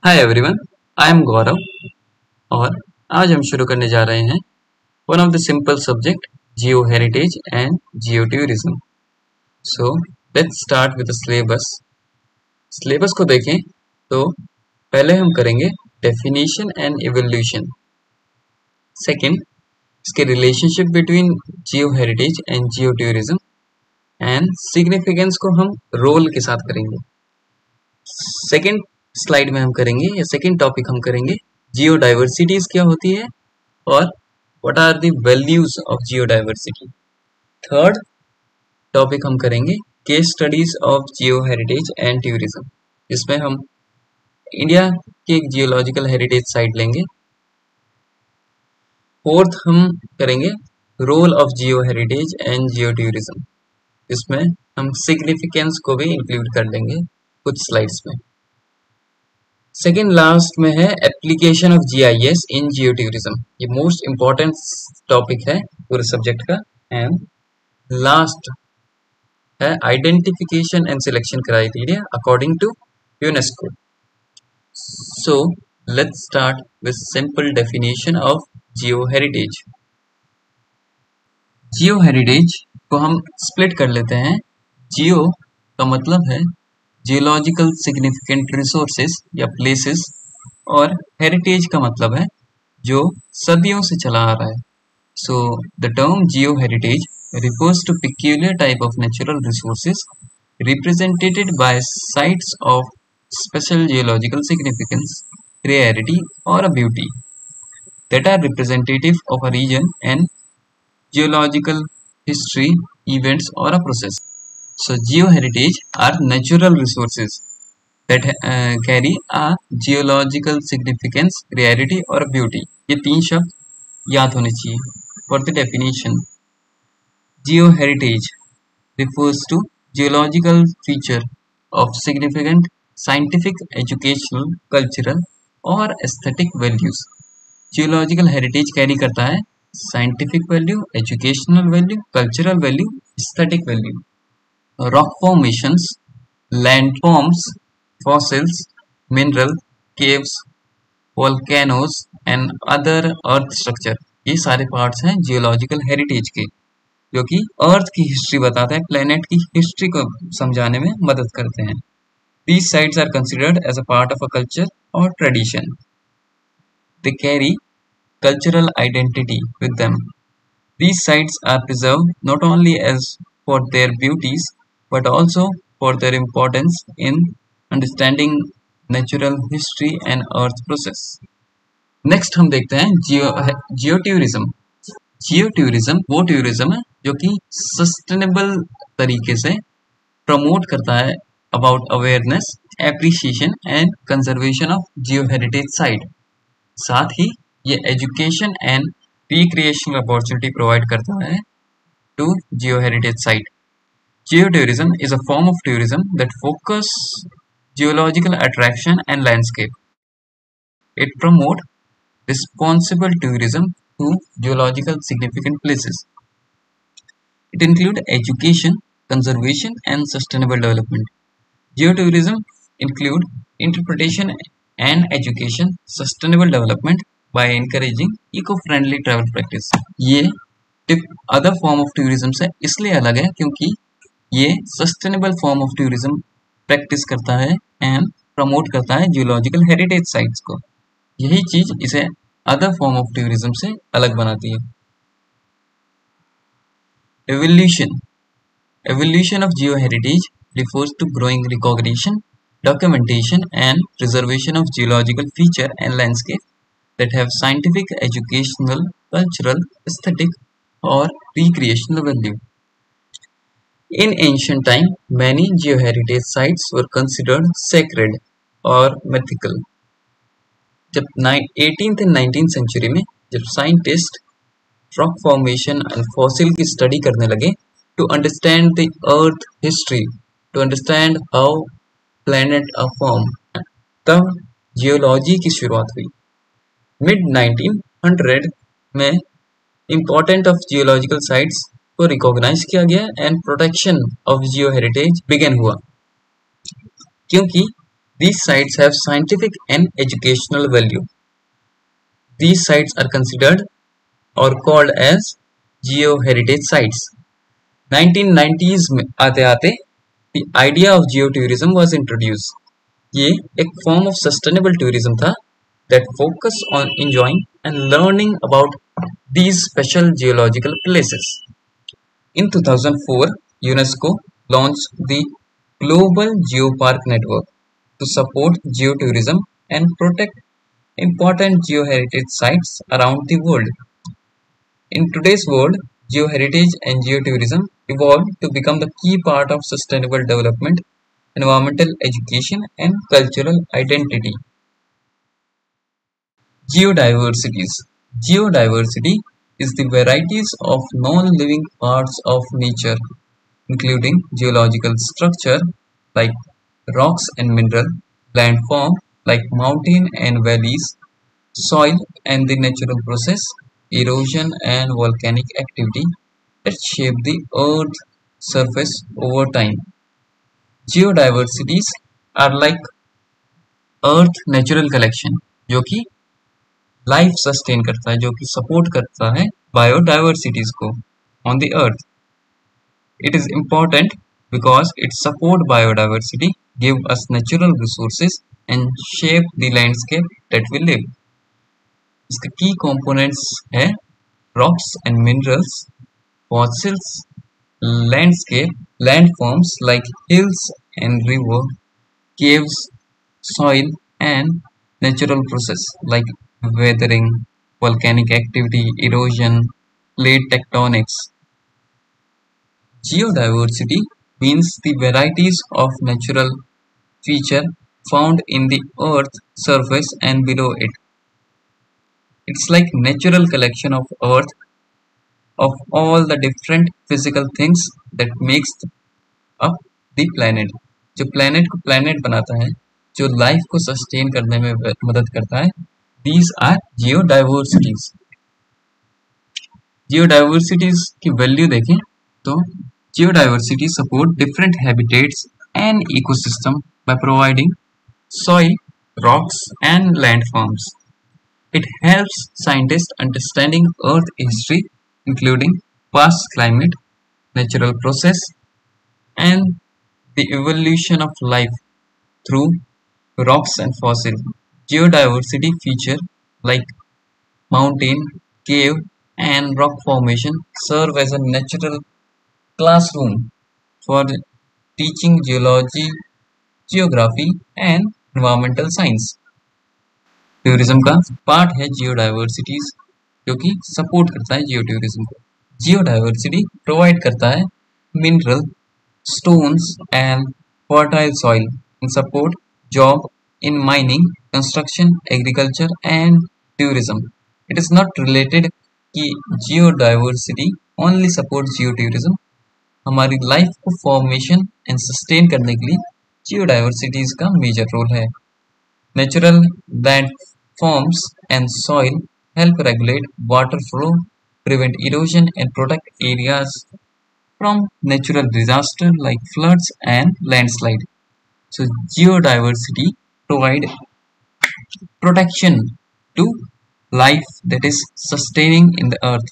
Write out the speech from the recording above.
Hi everyone, I am गौरव और आज हम शुरू करने जा रहे हैं one of the simple subject Jio heritage and Jio tourism. So let's start with the syllabus. Syllabus को देखें तो पहले हम करेंगे डेफिनेशन एंड इवोल्यूशन। सेकंड, इसके relationship between Jio heritage and Jio tourism and significance को हम रोल के साथ करेंगे। सेकंड स्लाइड में हम करेंगे या सेकंड टॉपिक हम करेंगे जियो डाइवर्सिटीज क्या होती है और what are the values of geodiversity. Third topic हम करेंगे case studies of geoheritage and tourism, जिसमें हम इंडिया के एक जियोलॉजिकल हेरिटेज साइट लेंगे। फोर्थ हम करेंगे role of geoheritage and geotourism, इसमें हम सिग्निफिकेंस को भी इंक्लूड कर लेंगे कुछ स्लाइड्स में। सेकेंड लास्ट में है application of GIS in geotourism. ये मोस्ट इंपॉर्टेंट टॉपिक है पूरे सब्जेक्ट का। एंड लास्ट है identification and selection criteria according to UNESCO. So let's start with simple definition of geoheritage. Geoheritage को हम split कर लेते हैं। जियो का मतलब है जियोलॉजिकल सिग्निफिकेंट रिसोर्सेज या प्लेसेस, और हेरिटेज का मतलब है जो सदियों से चला आ रहा है। So the term Jio heritage refers to peculiar type of natural resources represented by sites of special geological significance, rarity or a beauty that are representative of a region and geological history, events or a process. So geoheritage are natural resources that carry a geological significance, rarity or beauty. ये तीन शब्द याद होने चाहिए। For the definition, geoheritage refers to geological feature of significant scientific, educational, cultural or aesthetic values. Geological heritage carry करता है scientific value, educational value, cultural value, aesthetic value. Rock formations, landforms, fossils, mineral, caves, volcanoes and other earth structure, ये सारे parts हैं geological heritage के, जो कि अर्थ की history बताता है, प्लेनेट की हिस्ट्री को समझाने में मदद करते हैं। These sites are considered as a part of a culture or tradition. They carry cultural identity with them. These sites are preserved not only as for their beauties but also for their importance in understanding natural history and earth process. Next हम देखते हैं geotourism. Geotourism वो tourism है जो कि sustainable तरीके से promote करता है about awareness, appreciation and conservation of geoheritage site. साथ ही ये education and recreational opportunity provide करता है to geoheritage site. Geotourism is a form of tourism that focuses geological attraction and landscape. It promotes responsible tourism to geological significant places. It includes education, conservation, and sustainable development. Geotourism includes interpretation and education, sustainable development by encouraging eco-friendly travel practice. ये other form of tourism से इसलिए अलग है क्योंकि ये sustainable form of tourism practice करता है and promote करता है जियोलॉजिकल हेरिटेज साइट्स को। यही चीज इसे अदर फॉर्म ऑफ टूरिज्म से अलग बनाती है। Evolution of Jio heritage refers to growing recognition, documentation and preservation of geological feature and landscape that have scientific, educational, cultural, aesthetic or recreational value. In ancient time, many geoheritage sites were considered sacred or mythical. जब 18th and 19th century में जब scientist rock formation and fossil की study करने लगे to understand the earth history, to understand how planet are form, तब geology की शुरुआत हुई। मिड 1900 में इम्पोर्टेंट ऑफ जियोलॉजिकल साइट्स को रिकॉग्नाइज किया गया and protection of geoheritage began हुआ, क्योंकि These sites have scientific and educational value. These sites are considered or called as geoheritage sites. 1990s में आते आते the idea of geotourism was introduced. ये एक form of sustainable tourism था that focus on enjoying and learning about these special geological places. In 2004, UNESCO launched the Global Geopark Network to support geotourism and protect important geoheritage sites around the world. In today's world, geoheritage and geotourism evolved to become the key part of sustainable development, environmental education, and cultural identity. Geodiversities. Geodiversity is the varieties of non-living parts of nature, including geological structure like rocks and mineral, landform like mountain and valleys, soil and the natural process, erosion and volcanic activity that shape the earth surface over time. Geodiversities are like earth natural collection जो कि life sustain करता है, जो कि support करता है biodiversities को on the earth. It is important because it support biodiversity, give us natural resources and shape the landscape that we live. इसके की कंपोनेंट्स है rocks and minerals, fossils, landscape, landforms like hills and river, caves, soil, and natural process like weathering, volcanic activity, erosion, plate tectonics. Geodiversity means the varieties of natural feature found in the earth surface and below it. It's like natural collection of earth of all the different physical things that makes up the planet. जो planet को planet बनाता है, जो life को sustain करने में मदद करता है, these are geodiversities. Geodiversities की वैल्यू देखें तो geodiversity support different habitats and ecosystem by providing soil, rocks and landforms. It helps scientists understanding Earth history, including past climate, natural process, and the evolution of life through rocks and fossil. Geodiversity feature like mountain, cave, and rock formation serve as a natural classroom for teaching geology, geography, and environmental science. Tourism का part है जियोडाइवर्सिटीज, जो कि support करता है जियो tourism को. जियोडाइवर्सिटी provide करता है mineral, stones and fertile soil and support job in mining, construction, agriculture and tourism. It is not related कि geodiversity only supports geotourism. हमारी लाइफ को फॉर्मेशन एंड सस्टेन करने के लिए जियोडाइवर्सिटीज का मेजर रोल है. Natural landforms and soil help regulate water flow, prevent erosion and protect areas from natural disaster like floods and landslide. So geodiversity provide protection to life that is sustaining in the earth.